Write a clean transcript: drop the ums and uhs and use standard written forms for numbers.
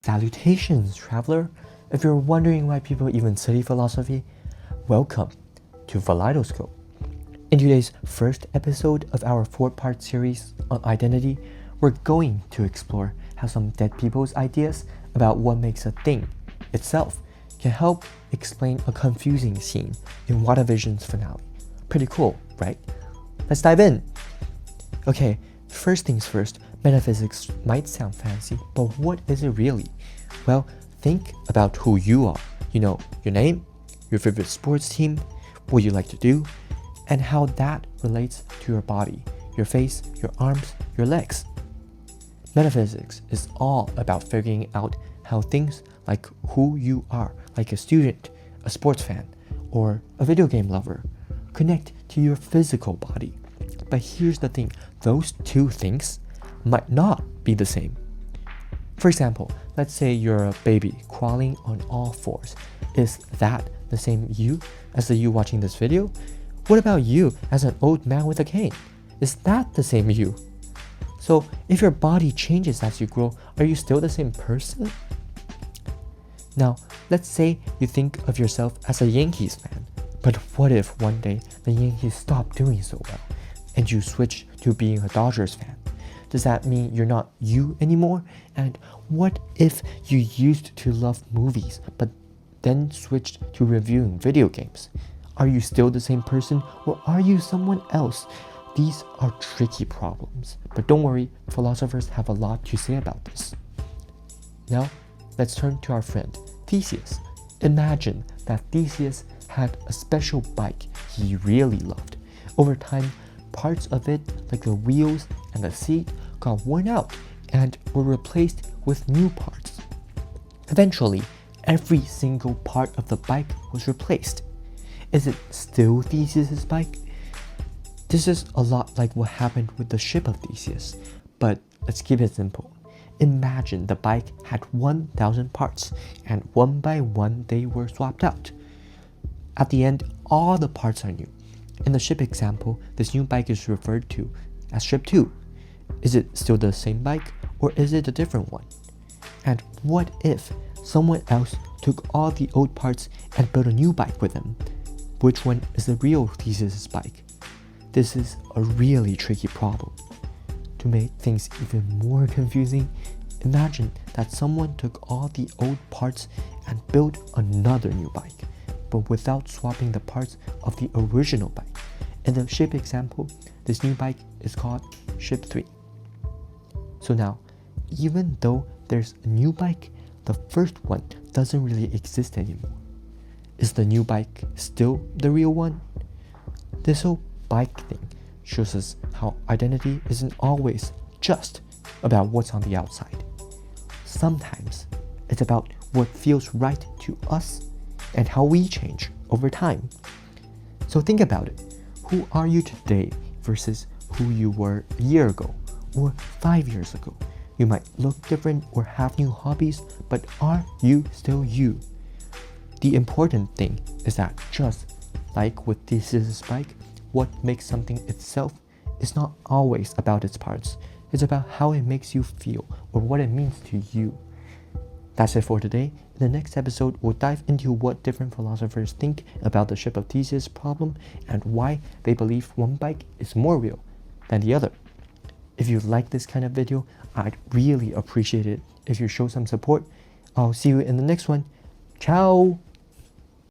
Salutations, traveler! If you're wondering why people even study philosophy, welcome to Kaleidoscope. In today's first episode of our four-part series on identity, we're going to explore how some dead people's ideas about what makes a thing itself can help explain a confusing scene in Wandavision's finale. Pretty cool, right? Let's dive in! Okay, first things first, metaphysics might sound fancy, but what is it really? Well, think about who you are. You know, your name, your favorite sports team, what you like to do, and how that relates to your body, your face, your arms, your legs. Metaphysics is all about figuring out how things like who you are, like a student, a sports fan, or a video game lover, connect to your physical body. But here's the thing, those two things might not be the same. For example, let's say you're a baby crawling on all fours. Is that the same you as the you watching this video? What about you as an old man with a cane? Is that the same you? So if your body changes as you grow, are you still the same person? Now, let's say you think of yourself as a Yankees fan, but what if one day the Yankees stop doing so well and you switch to being a Dodgers fan? Does that mean you're not you anymore? And what if you used to love movies, but then switched to reviewing video games? Are you still the same person, or are you someone else? These are tricky problems, but don't worry, philosophers have a lot to say about this. Now, let's turn to our friend, Theseus. Imagine that Theseus had a special bike he really loved. Over time, parts of it, like the wheels and the seat, got worn out and were replaced with new parts. Eventually, every single part of the bike was replaced. Is it still Theseus's bike? This is a lot like what happened with the ship of Theseus, but let's keep it simple. Imagine the bike had 1,000 parts, and one by one they were swapped out. At the end, all the parts are new. In the ship example, this new bike is referred to as Ship 2. Is it still the same bike, or is it a different one? And what if someone else took all the old parts and built a new bike with them? Which one is the real Theseus' bike? This is a really tricky problem. To make things even more confusing, imagine that someone took all the old parts and built another new bike, but without swapping the parts of the original bike. In the ship example, this new bike is called Ship 3. So now, even though there's a new bike, the first one doesn't really exist anymore. Is the new bike still the real one? This whole bike thing shows us how identity isn't always just about what's on the outside. Sometimes it's about what feels right to us and how we change over time. So think about it. Who are you today versus who you were a year ago or 5 years ago? You might look different or have new hobbies, but are you still you? The important thing is that just like with Theseus' bike, what makes something itself is not always about its parts. It's about how it makes you feel or what it means to you. That's it for today. In the next episode, we'll dive into what different philosophers think about the ship of Theseus problem and why they believe one bike is more real than the other. If you like this kind of video, I'd really appreciate it if you show some support. I'll see you in the next one. Ciao!